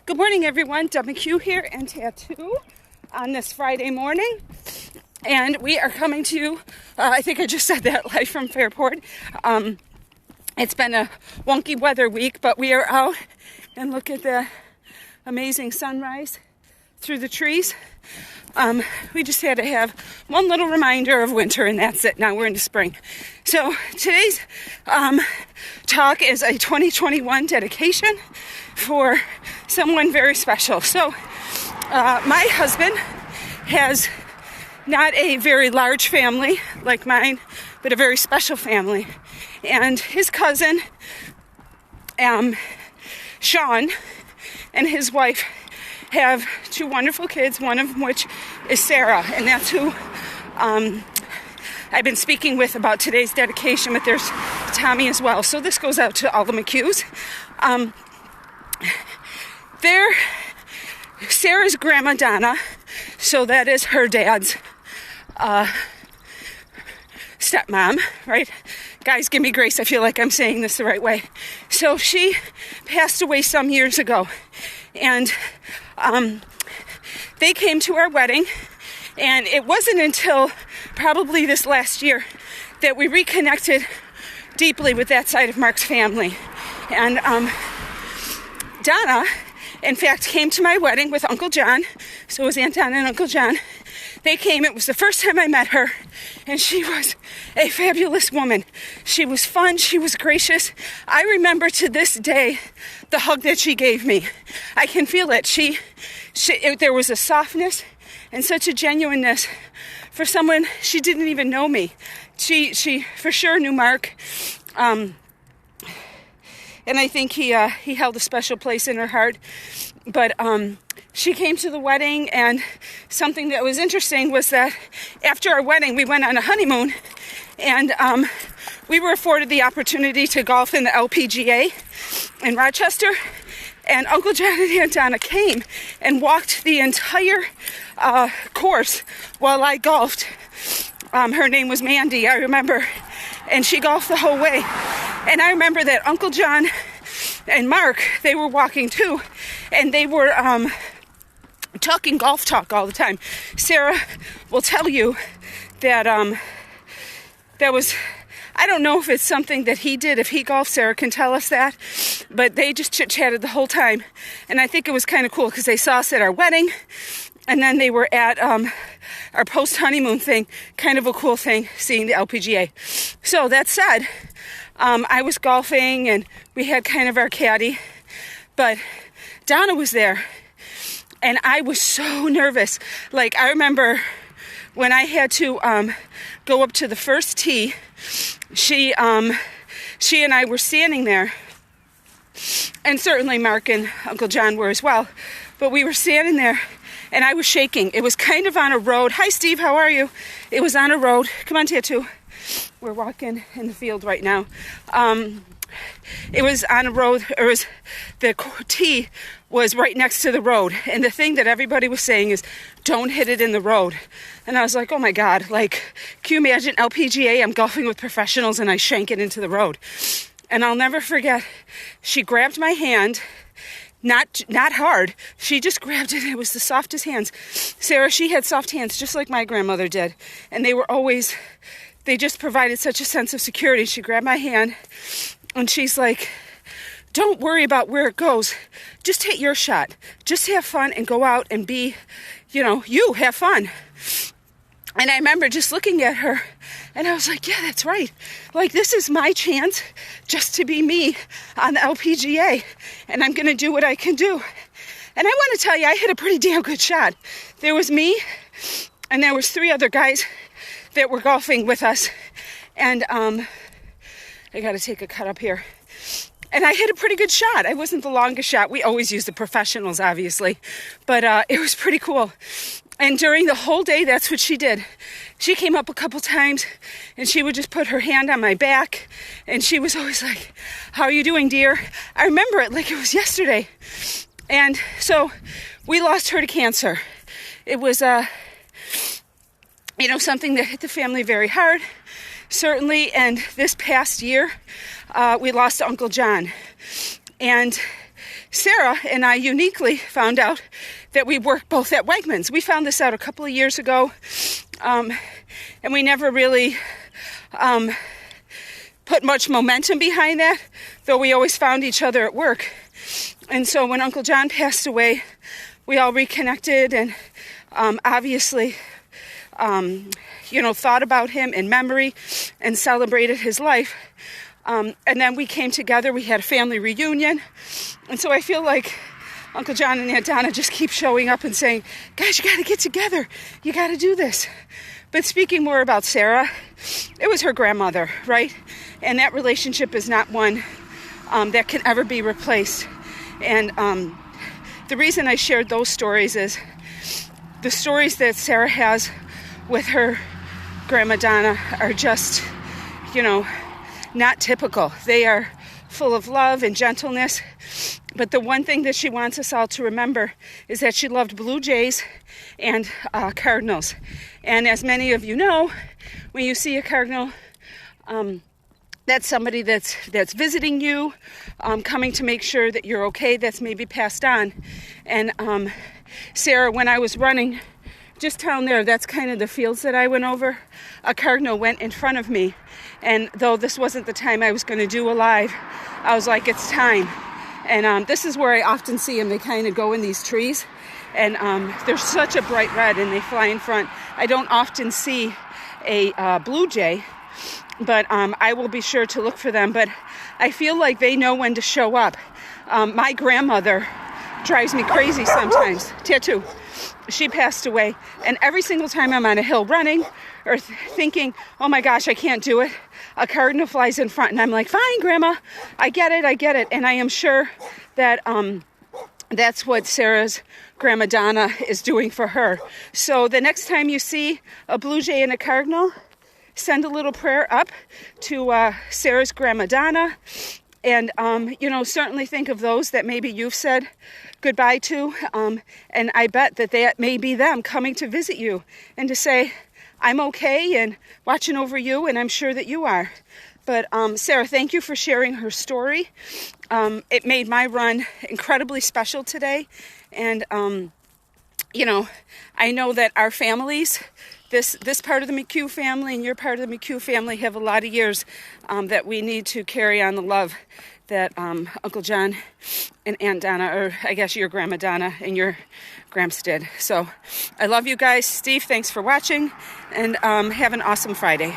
Good morning, everyone. Deb McHugh here and Tattoo on this Friday morning. And we are coming to you, I think I just said that, live from Fairport. It's been a wonky weather week, but we are out and look at the amazing sunrise through the trees. We just had to have one little reminder of winter, and that's it. Now we're into spring. So today's talk is a 2021 dedication for someone very special. So my husband has not a very large family like mine, but a very special family. And his cousin, Sean, and his wife have two wonderful kids, one of which is Sarah, and that's who I've been speaking with about today's dedication, but there's Tommy as well. So this goes out to all the McHughs. Sarah's grandma Donna, so that is her dad's stepmom, right? Guys, give me grace. I feel like I'm saying this the right way. So she passed away some years ago, and they came to our wedding, and it wasn't until probably this last year that we reconnected deeply with that side of Mark's family. And Donna, in fact, came to my wedding with Uncle John. So it was Aunt Donna and Uncle John. They came. It was the first time I met her, and she was a fabulous woman. She was fun. She was gracious. I remember to this day the hug that she gave me. I can feel it. There was a softness and such a genuineness for someone. She didn't even know me. She for sure knew Mark. And I think he held a special place in her heart. But she came to the wedding, and something that was interesting was that after our wedding, we went on a honeymoon, and we were afforded the opportunity to golf in the LPGA in Rochester. And Uncle John and Aunt Donna came and walked the entire course while I golfed. Her name was Mandy, I remember. And she golfed the whole way. And I remember that Uncle John and Mark, they were walking too. And they were talking golf talk all the time. Sarah will tell you that that was... I don't know if it's something that he did. If he golfed, Sarah can tell us that. But they just chit-chatted the whole time. And I think it was kind of cool because they saw us at our wedding. And then they were at our post-honeymoon thing. Kind of a cool thing, seeing the LPGA. So that said, I was golfing and we had kind of our caddy. But Donna was there. And I was so nervous. Like, I remember when I had to go up to the first tee, she and I were standing there, and certainly Mark and Uncle John were as well, but we were standing there, and I was shaking. It was kind of on a road. Hi, Steve, how are you? It was on a road. Come on, Tattoo. We're walking in the field right now. It was on a road, the tee was right next to the road, and the thing that everybody was saying is, don't hit it in the road. And I was like, oh my God, like, can you imagine LPGA, I'm golfing with professionals and I shank it into the road. And I'll never forget, she grabbed my hand, not hard, she just grabbed it. It was the softest hands. Sarah, she had soft hands just like my grandmother did, and they just provided such a sense of security. She grabbed my hand, and she's like, don't worry about where it goes. Just hit your shot. Just have fun and go out and be, you have fun. And I remember just looking at her, and I was like, yeah, that's right. Like, this is my chance just to be me on the LPGA, and I'm going to do what I can do. And I want to tell you, I hit a pretty damn good shot. There was me, and there was 3 other guys that were golfing with us. And I got to take a cut up here. And I hit a pretty good shot. I wasn't the longest shot. We always use the professionals, obviously. But it was pretty cool. And during the whole day, that's what she did. She came up a couple times, and she would just put her hand on my back. And she was always like, how are you doing, dear? I remember it like it was yesterday. And so we lost her to cancer. It was, something that hit the family very hard, certainly. And this past year, we lost Uncle John. And Sarah and I uniquely found out that we work both at Wegmans. We found this out a couple of years ago, and we never really put much momentum behind that, though we always found each other at work. And so when Uncle John passed away, we all reconnected and obviously, thought about him in memory and celebrated his life. And then we came together, we had a family reunion. And so I feel like Uncle John and Aunt Donna just keep showing up and saying, guys, you got to get together. You got to do this. But speaking more about Sarah, it was her grandmother, right? And that relationship is not one that can ever be replaced. And the reason I shared those stories is the stories that Sarah has with her Grandma Donna are just, not typical. They are full of love and gentleness. But the one thing that she wants us all to remember is that she loved Blue Jays and Cardinals. And as many of you know, when you see a Cardinal, that's somebody that's visiting you, coming to make sure that you're okay, that's maybe passed on. And Sarah, when I was running just down there, that's kind of the fields that I went over, a Cardinal went in front of me. And though this wasn't the time I was going to do a live, I was like, it's time. And this is where I often see them. They kind of go in these trees. And they're such a bright red and they fly in front. I don't often see a blue jay, but I will be sure to look for them. But I feel like they know when to show up. My grandmother drives me crazy sometimes. Tattoo. She passed away. And every single time I'm on a hill running or thinking, oh my gosh, I can't do it, a Cardinal flies in front. And I'm like, fine, Grandma. I get it. And I am sure that that's what Sarah's Grandma Donna is doing for her. So the next time you see a blue jay and a Cardinal, send a little prayer up to Sarah's Grandma Donna. And, certainly think of those that maybe you've said goodbye to. And I bet that may be them coming to visit you and to say, I'm okay and watching over you, and I'm sure that you are. But Sarah, thank you for sharing her story. It made my run incredibly special today. And, I know that our families, this part of the McHugh family and your part of the McHugh family have a lot of years that we need to carry on the love that Uncle John and Aunt Donna, or I guess your Grandma Donna and your Gramps did. So I love you guys. Steve, thanks for watching, and have an awesome Friday.